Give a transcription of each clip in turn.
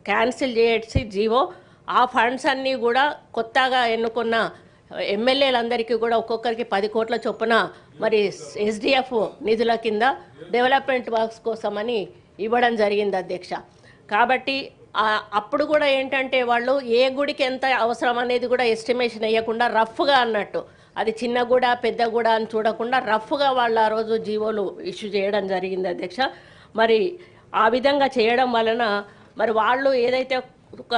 Cancel చేసి GO ఆ funds అన్నీ కూడా కొత్తగా ఎన్నుకున్న ఎమ్మెల్యేలందరికీ కూడా ఒక్కొక్కరికి 10 కోట్ల చొప్పున మరి ఎస్డిఎఫ్ నిధుల కింద డెవలప్మెంట్ వర్క్స్ కోసమని ఇవ్వడం జరిగింది అధ్యక్ష. కాబట్టి అప్పుడు కూడా ఏంటంటే వాళ్ళు ఏ గుడికి ఎంత అవసరం అనేది కూడా ఎస్టిమేషన్ వేయకుండా రఫ్గా అన్నట్టు, అది చిన్న గుడ పెద్ద గుడ అని చూడకుండా రఫ్గా వాళ్ళు ఆ రోజు జీవోలు ఇష్యూ చేయడం జరిగింది అధ్యక్ష. మరి ఆ విధంగా చేయడం వలన మరి వాళ్ళు ఏదైతే ఒక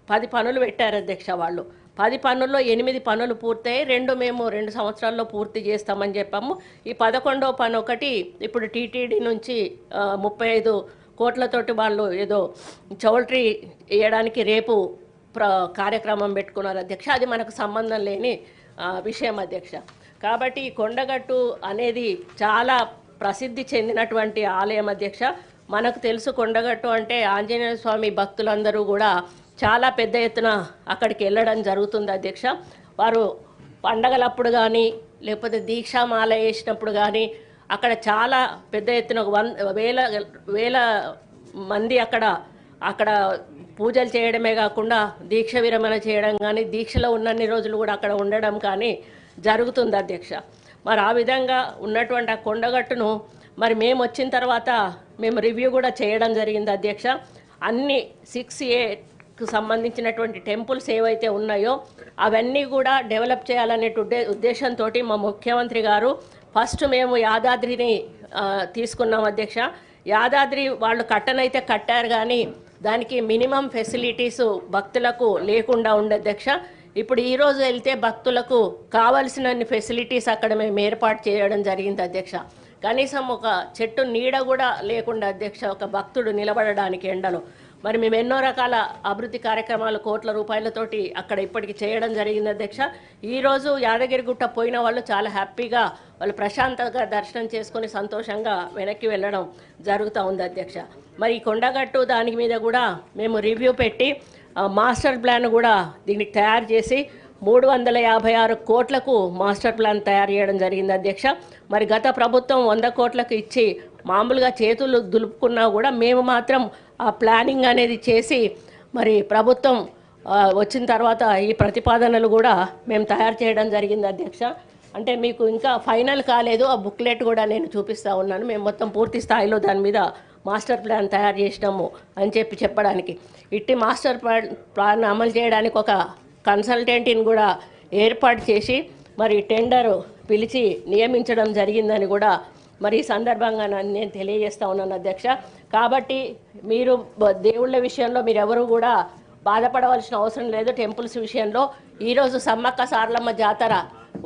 10 పనులు పెట్టారు అధ్యక్ష. వాళ్ళు 10 పనుల్లో 8 పనులు పూర్తయ్యాయి, మేము 2 సంవత్సరాల్లో పూర్తి చేస్తామని చెప్పాము. ఈ 11వ పని ఒకటి ఇప్పుడు టీటీడీ నుంచి 35 కోట్లతోటి వాళ్ళు ఏదో చౌల్ట్రీ వేయడానికి రేపు కార్యక్రమం పెట్టుకున్నారు అధ్యక్ష. అది మనకు సంబంధం లేని విషయం అధ్యక్ష. కాబట్టి ఈ కొండగట్టు అనేది చాలా ప్రసిద్ధి చెందినటువంటి ఆలయం అధ్యక్ష. మనకు తెలుసు కొండగట్టు అంటే ఆంజనేయ స్వామి భక్తులందరూ కూడా చాలా పెద్ద ఎత్తున అక్కడికి వెళ్ళడం జరుగుతుంది అధ్యక్ష. వారు పండగలప్పుడు కానీ లేకపోతే దీక్షామాల వేసినప్పుడు కానీ అక్కడ చాలా పెద్ద ఎత్తున వేల మంది అక్కడ పూజలు చేయడమే కాకుండా దీక్ష విరమణ చేయడం కానీ దీక్షలో ఉన్నన్ని రోజులు కూడా అక్కడ ఉండడం కానీ జరుగుతుంది అధ్యక్ష. మరి ఆ విధంగా ఉన్నటువంటి ఆ కొండగట్టును మరి మేము వచ్చిన తర్వాత మేము రివ్యూ కూడా చేయడం జరిగింది అధ్యక్ష. అన్ని 6A సంబంధించినటువంటి టెంపుల్స్ ఏవైతే ఉన్నాయో అవన్నీ కూడా డెవలప్ చేయాలనే ఉద్దేశంతో మా ముఖ్యమంత్రి గారు ఫస్ట్ మేము యాదాద్రిని తీసుకున్నాం అధ్యక్ష. యాదాద్రి వాళ్ళు కట్టనైతే కట్టారు కానీ దానికి మినిమం ఫెసిలిటీస్ భక్తులకు లేకుండా ఉండే అధ్యక్ష. ఇప్పుడు ఈరోజు వెళ్తే భక్తులకు కావలసినన్ని ఫెసిలిటీస్ అక్కడ మేము ఏర్పాటు చేయడం జరిగింది అధ్యక్ష. కనీసం ఒక చెట్టు నీడ కూడా లేకుండా అధ్యక్ష ఒక భక్తుడు నిలబడడానికి ఎండలో. మరి మేము ఎన్నో రకాల అభివృద్ధి కార్యక్రమాలు కోట్ల రూపాయలతోటి అక్కడ ఇప్పటికి చేయడం జరిగింది అధ్యక్ష. ఈరోజు యాదగిరిగుట్ట పోయిన వాళ్ళు చాలా హ్యాపీగా వాళ్ళు ప్రశాంతంగా దర్శనం చేసుకొని సంతోషంగా వెనక్కి వెళ్ళడం జరుగుతూ ఉంది అధ్యక్ష. మరి ఈ కొండగట్టు దాని మీద కూడా మేము రివ్యూ పెట్టి మాస్టర్ ప్లాన్ కూడా దీనికి తయారు చేసి 356 కోట్లకు మాస్టర్ ప్లాన్ తయారు చేయడం జరిగింది అధ్యక్ష. మరి గత ప్రభుత్వం 100 కోట్లకు ఇచ్చి మామూలుగా చేతులు దులుపుకున్నా కూడా మేము మాత్రం ఆ ప్లానింగ్ అనేది చేసి మరి ప్రభుత్వం వచ్చిన తర్వాత ఈ ప్రతిపాదనలు కూడా మేము తయారు చేయడం జరిగింది అధ్యక్ష. అంటే మీకు ఇంకా ఫైనల్ కాలేదు, ఆ బుక్లెట్ కూడా నేను చూపిస్తూ ఉన్నాను. మేము మొత్తం పూర్తి స్థాయిలో దాని మీద మాస్టర్ ప్లాన్ తయారు చేసినాము అని చెప్పడానికి. ఇట్టి మాస్టర్ ప్లాన్ అమలు చేయడానికి ఒక కన్సల్టెంట్ని కూడా ఏర్పాటు చేసి మరి టెండర్ పిలిచి నియమించడం జరిగిందని కూడా మరి ఈ సందర్భంగా నేను తెలియజేస్తూ ఉన్నాను అధ్యక్ష. కాబట్టి మీరు దేవుళ్ళ విషయంలో మీరెవరు కూడా బాధపడవలసిన అవసరం లేదు. టెంపుల్స్ విషయంలో ఈరోజు సమ్మక్క సారలమ్మ జాతర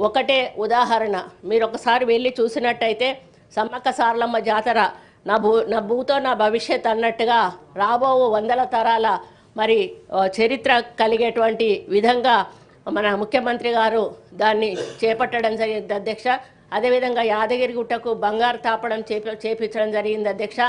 ఒకటే ఉదాహరణ. మీరు ఒకసారి వెళ్ళి చూసినట్టయితే సమ్మక్క సారలమ్మ జాతర నా భూతో నా భవిష్యత్ అన్నట్టుగా రాబో 100 తరాల మరి చరిత్ర కలిగేటువంటి విధంగా మన ముఖ్యమంత్రి గారు దాన్ని చేపట్టడం జరిగింది అధ్యక్ష. అదేవిధంగా యాదగిరిగుట్టకు బంగారు తాపడం చేపించడం జరిగింది అధ్యక్ష.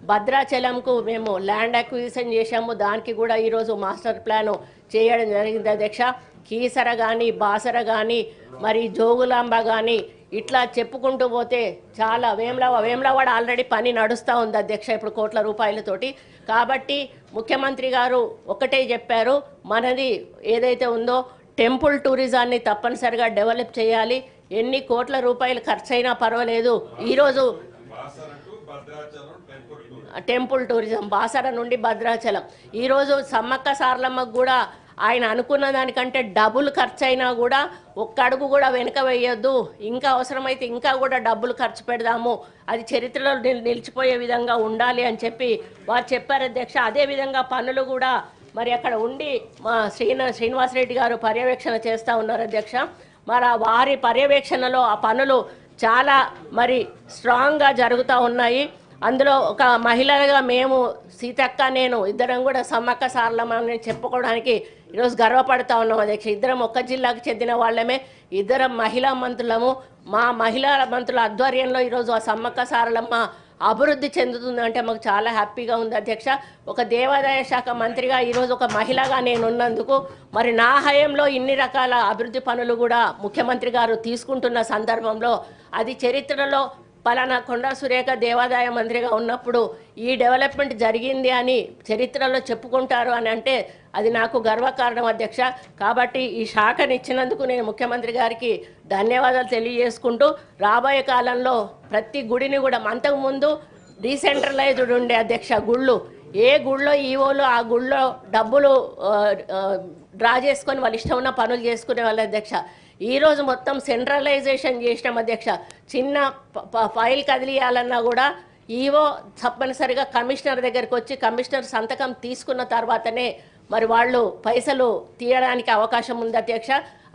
భద్రాచలంకు మేము ల్యాండ్ అక్విజిషన్ చేశాము, దానికి కూడా ఈరోజు మాస్టర్ ప్లాను చేయడం జరిగింది అధ్యక్ష. కీసర కానీ బాసర కానీ మరి జోగులాంబ కానీ ఇట్లా చెప్పుకుంటూ పోతే చాలా వేములవాడ ఆల్రెడీ పని నడుస్తూ ఉంది అధ్యక్ష ఇప్పుడు కోట్ల రూపాయలతోటి. కాబట్టి ముఖ్యమంత్రి గారు ఒకటే చెప్పారు, మనది ఏదైతే ఉందో టెంపుల్ టూరిజాన్ని తప్పనిసరిగా డెవలప్ చేయాలి. ఎన్ని కోట్ల రూపాయలు ఖర్చు అయినా పర్వాలేదు. ఈరోజు టెంపుల్ టూరిజం బాసర నుండి భద్రాచలం, ఈరోజు సమ్మక్క సారలమ్మకు కూడా ఆయన అనుకున్న దానికంటే డబుల్ ఖర్చు అయినా కూడా ఒక్క అడుగు కూడా వెనుక వేయొద్దు, ఇంకా అవసరమైతే ఇంకా కూడా డబ్బులు ఖర్చు పెడదాము, అది చరిత్రలో నిలిచిపోయే విధంగా ఉండాలి అని చెప్పి వారు చెప్పారు అధ్యక్ష. అదేవిధంగా పనులు కూడా మరి అక్కడ ఉండి మా శ్రీనివాసరెడ్డి గారు పర్యవేక్షణ చేస్తూ ఉన్నారు అధ్యక్ష. మరి వారి పర్యవేక్షణలో ఆ పనులు చాలా మరి స్ట్రాంగ్గా జరుగుతూ ఉన్నాయి. అందులో ఒక మహిళలుగా మేము సీతక్క నేను ఇద్దరం కూడా సమ్మక్క సారలమ్మని చెప్పుకోవడానికి ఈరోజు గర్వపడుతూ ఉన్నాం అధ్యక్ష. ఇద్దరం ఒక్క జిల్లాకు చెందిన వాళ్ళమే, ఇద్దరం మహిళా మంత్రులము. మా మహిళా మంత్రుల ఆధ్వర్యంలో ఈరోజు ఆ సమ్మక్క సారలమ్మ అభివృద్ధి చెందుతుందంటే మాకు చాలా హ్యాపీగా ఉంది అధ్యక్ష. ఒక దేవాదాయ శాఖ మంత్రిగా ఈరోజు ఒక మహిళగా నేను ఉన్నందుకు మరి నా హయాంలో ఇన్ని రకాల అభివృద్ధి పనులు కూడా ముఖ్యమంత్రి గారు తీసుకుంటున్న సందర్భంలో అది చరిత్రలో పలానా కొండా సురేఖ దేవాదాయ మంత్రిగా ఉన్నప్పుడు ఈ డెవలప్మెంట్ జరిగింది అని చరిత్రలో చెప్పుకుంటారు అని అంటే అది నాకు గర్వకారణం అధ్యక్ష. కాబట్టి ఈ శాఖను ఇచ్చినందుకు నేను ముఖ్యమంత్రి గారికి ధన్యవాదాలు తెలియజేసుకుంటూ రాబోయే కాలంలో ప్రతి గుడిని కూడా అంతకుముందు డీసెంట్రలైజ్డ్ ఉండే అధ్యక్ష గుళ్ళు ఏ గుళ్ళో ఈవోలు ఆ గుళ్ళో డబ్బులు డ్రా చేసుకొని వాళ్ళు ఇష్టం ఉన్న పనులు చేసుకునే వాళ్ళ అధ్యక్ష. ఈరోజు మొత్తం సెంట్రలైజేషన్ చేసినాం అధ్యక్ష. చిన్న ఫైల్ కదిలియాలన్నా కూడా ఈవో తప్పనిసరిగా కమిషనర్ దగ్గరికి వచ్చి కమిషనర్ సంతకం తీసుకున్న తర్వాతనే మరి వాళ్ళు పైసలు తీయడానికి అవకాశం ఉంది అధ్యక్ష.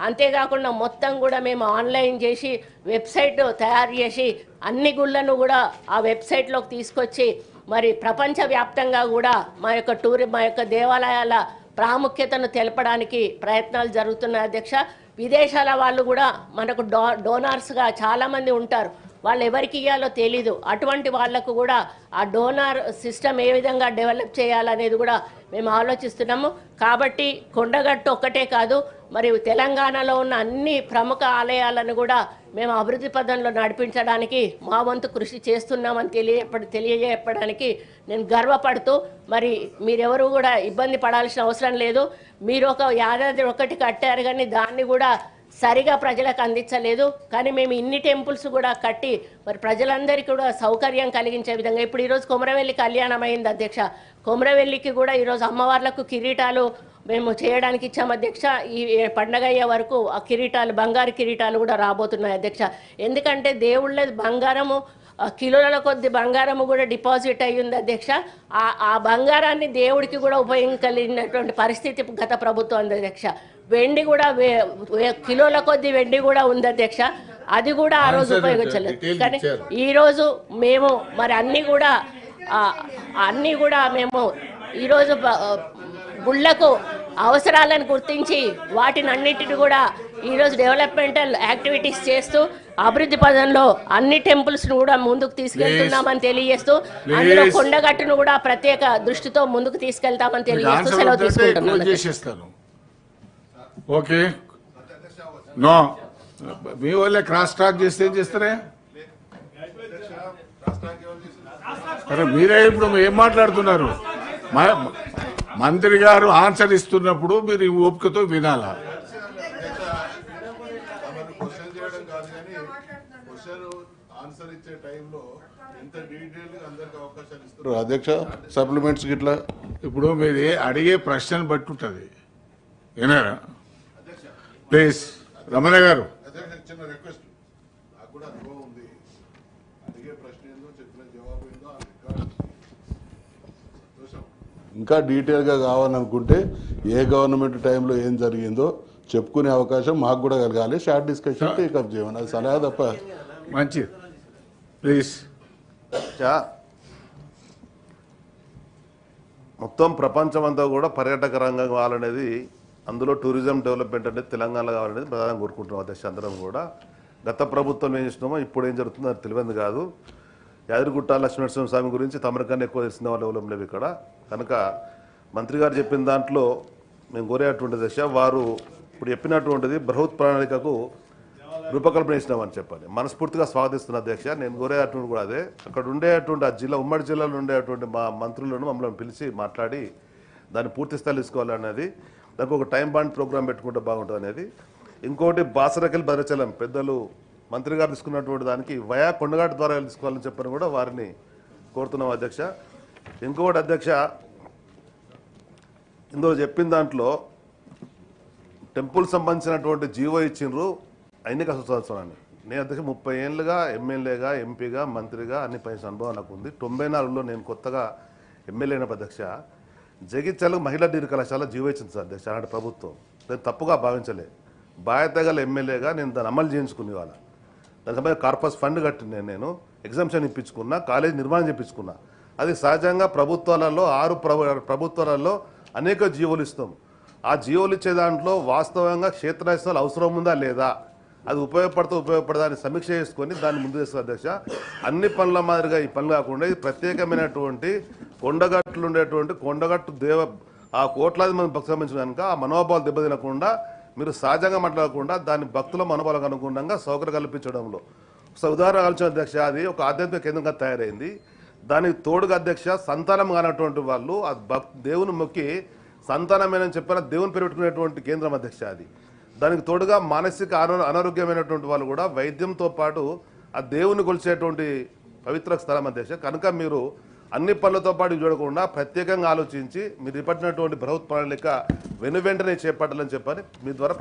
అంతేకాకుండా మొత్తం కూడా మేము ఆన్లైన్ చేసి వెబ్సైట్ తయారు చేసి అన్ని గుళ్ళను కూడా ఆ వెబ్సైట్లోకి తీసుకొచ్చి మరి ప్రపంచవ్యాప్తంగా కూడా మా యొక్క దేవాలయాల ప్రాముఖ్యతను తెలపడానికి ప్రయత్నాలు జరుగుతున్నాయి అధ్యక్ష. విదేశాల వాళ్ళు కూడా మనకు డోనార్స్గా చాలామంది ఉంటారు. వాళ్ళు ఎవరికి ఇవ్వాలో తెలీదు. అటువంటి వాళ్లకు కూడా ఆ డోనార్ సిస్టమ్ ఏ విధంగా డెవలప్ చేయాలనేది కూడా మేము ఆలోచిస్తున్నాము. కాబట్టి కొండగట్టు ఒక్కటే కాదు, మరి తెలంగాణలో ఉన్న అన్ని ప్రముఖ ఆలయాలను కూడా మేము అభివృద్ధి పదంలో నడిపించడానికి మా వంతు కృషి చేస్తున్నామని తెలియజేయడానికి నేను గర్వపడుతూ, మరి మీరెవరు కూడా ఇబ్బంది పడాల్సిన అవసరం లేదు. మీరు ఒక యాదాద్రి ఒకటి కట్టారు కానీ దాన్ని కూడా సరిగా ప్రజలకు అందించలేదు. కానీ మేము ఇన్ని టెంపుల్స్ కూడా కట్టి మరి ప్రజలందరికీ కూడా సౌకర్యం కలిగించే విధంగా ఇప్పుడు ఈరోజు కొమరవెల్లి కళ్యాణం అయింది అధ్యక్ష. కొమరవెల్లికి కూడా ఈరోజు అమ్మవార్లకు కిరీటాలు మేము చేయడానికి ఇచ్చాం అధ్యక్ష. ఈ పండగ అయ్యే వరకు ఆ కిరీటాలు బంగారు కిరీటాలు కూడా రాబోతున్నాయి అధ్యక్ష. ఎందుకంటే దేవుళ్ళది బంగారము కిలోల కొద్ది బంగారము కూడా డిపాజిట్ అయ్యింది అధ్యక్ష. ఆ బంగారాన్ని దేవుడికి కూడా ఉపయోగించలేనటువంటి పరిస్థితి గత ప్రభుత్వం ఉంది అధ్యక్ష. వెండి కూడా కిలోల కొద్ది వెండి కూడా ఉంది అధ్యక్ష. అది కూడా ఆ రోజు ఉపయోగించలేదు. కానీ ఈరోజు మేము మరి అన్నీ కూడా మేము ఈరోజు గుళ్ళకు అవసరాలను గుర్తించి వాటిని అన్నిటిని కూడా ఈరోజు డెవలప్మెంటల్ యాక్టివిటీస్ చేస్తూ అభివృద్ధి పదంలో అన్ని టెంపుల్స్ను కూడా ముందుకు తీసుకెళ్తున్నామని తెలియజేస్తూ అందులో కొండగట్టును కూడా ప్రత్యేక దృష్టితో ముందుకు తీసుకెళ్తామని తెలియజేస్తూ సెలవు తీసుకుంటున్నాను. ఓకే, నో మీ వాళ్ళే క్రాస్ టాక్ చేస్తే ఏం చేస్తారే? అరే మీరే ఇప్పుడు ఏం మాట్లాడుతున్నారు? మంత్రి గారు ఆన్సర్ ఇస్తున్నప్పుడు మీరు ఓపికతో వినాలా? అధ్యక్ష సప్లిమెంట్స్ గిట్లా ఇప్పుడు మీరు అడిగే ప్రశ్నను బట్టి ఉంటుంది. వినారా? ప్లీజ్ రమణ గారు. చిన్న రిక్వెస్ట్, నాకు కూడా అనుభవం ఉంది. అడిగే ప్రశ్న ఏందో చెప్పిన జవాబు ఏందో ఇంకా డీటెయిల్గా కావాలనుకుంటే ఏ గవర్నమెంట్ టైంలో ఏం జరిగిందో చెప్పుకునే అవకాశం మాకు కూడా కలగాలి. షార్ట్ డిస్కషన్ టేకప్ చేయమని అది సలహా తప్ప. మంచిది, ప్లీజ్. మొత్తం ప్రపంచం అంతా కూడా పర్యాటక రంగం కావాలనేది, అందులో టూరిజం డెవలప్మెంట్ అనేది తెలంగాణలో కావాలనేది ప్రధానంగా కోరుకుంటున్నాం అధ్యక్ష. అందరం కూడా గత ప్రభుత్వం ఏం చేసినామో ఇప్పుడు ఏం జరుగుతుందో అది తెలియదు కాదు. యాదగిరిగుట్ట లక్ష్మీనరసింహ స్వామి గురించి తమరికన్నా ఎక్కువ తెలిసిన వాళ్ళు ఎవరు లేవు ఇక్కడ. కనుక మంత్రి గారు చెప్పిన దాంట్లో మేము కోరేటువంటి దశ, వారు ఇప్పుడు చెప్పినటువంటిది బృహత్ ప్రణాళికకు రూపకల్పన చేసినామని చెప్పాలి. మనస్ఫూర్తిగా స్వాగతిస్తున్న అధ్యక్ష. నేను కోరేటువంటి కూడా అదే, అక్కడ ఉండేటువంటి ఆ జిల్లా ఉమ్మడి జిల్లాలో ఉండేటువంటి మా మంత్రులను మమ్మల్ని పిలిచి మాట్లాడి దాన్ని పూర్తి స్థాయి తీసుకోవాలనేది, దానికి ఒక టైం బాండ్ ప్రోగ్రామ్ పెట్టుకుంటే బాగుంటుంది అనేది. ఇంకోటి బాసరకెళ్ళి భద్రాచలం పెద్దలు మంత్రి గారు తీసుకున్నటువంటి దానికి వయా కొండఘాట్ ద్వారా తీసుకోవాలని చెప్పని కూడా వారిని కోరుతున్నాం అధ్యక్ష. ఇంకొకటి అధ్యక్ష, ఇందులో చెప్పిన దాంట్లో టెంపుల్ సంబంధించినటువంటి జీవో ఇచ్చిండ్రు ఎన్నిక సంవత్సరాన్ని. నేను అధ్యక్ష 30 ఏళ్ళుగా ఎమ్మెల్యేగా, ఎంపీగా, మంత్రిగా అన్ని పైన అనుభవం నాకు ఉంది. 94లో నేను కొత్తగా ఎమ్మెల్యే అయిన అధ్యక్ష జగిత్యాలకు మహిళా డిగ్రీ కళాశాల జీవో ఇచ్చింది సార్ అధ్యక్ష. అలాంటి ప్రభుత్వం నేను తప్పుగా భావించలే. బాధ్యత గల ఎమ్మెల్యేగా నేను దాన్ని అమలు చేయించుకునే వాళ్ళ దాని సమయం కార్పస్ ఫండ్ కట్టిన నేను ఎగ్జామ్షన్ ఇప్పించుకున్నా, కాలేజ్ నిర్మాణం చేయించుకున్నా. అది సహజంగా ప్రభుత్వాలలో 6 ప్రభుత్వాలలో అనేక జీవోలు ఇస్తాం. ఆ జీవోలు ఇచ్చే దాంట్లో వాస్తవంగా క్షేత్రస్థాయిలో అవసరం ఉందా లేదా, అది ఉపయోగపడదా అని సమీక్ష చేసుకొని దాన్ని ముందు చేస్తారు అధ్యక్ష. అన్ని పనుల మాదిరిగా ఈ పనులు కాకుండా ఇది ప్రత్యేకమైనటువంటి కొండగట్లు ఉండేటువంటి కొండగట్టు ఆ కోట్లాది మంది భక్తులు సంబంధించిన కనుక ఆ మనోభావాలు దెబ్బతినకుండా మీరు సహజంగా మాట్లాడకుండా దాన్ని భక్తుల మనోభావాలకు అనుగుణంగా సౌకర్యం కల్పించడంలో సో ఉదాహరణ ఆలోచన అధ్యక్ష, అది ఒక ఆధ్యాత్మిక కేంద్రంగా తయారైంది. దానికి తోడుగా అధ్యక్ష సంతానం కానటువంటి వాళ్ళు ఆ దేవుని మొక్కి సంతానమేనని చెప్పిన దేవుని పేరు పెట్టుకునేటువంటి కేంద్రం అధ్యక్ష అది. దానికి తోడుగా మానసిక అనారోగ్యమైనటువంటి వాళ్ళు కూడా వైద్యంతో పాటు ఆ దేవుని కొలిచేటువంటి పవిత్ర స్థలం అధ్యక్ష. కనుక మీరు అన్ని పనులతో పాటు చూడకుండా ప్రత్యేకంగా ఆలోచించి మీరు చేపట్టినటువంటి ప్రభుత్వ ప్రణాళిక వెనువెంటనే చేపట్టాలని చెప్పని మీ ద్వారా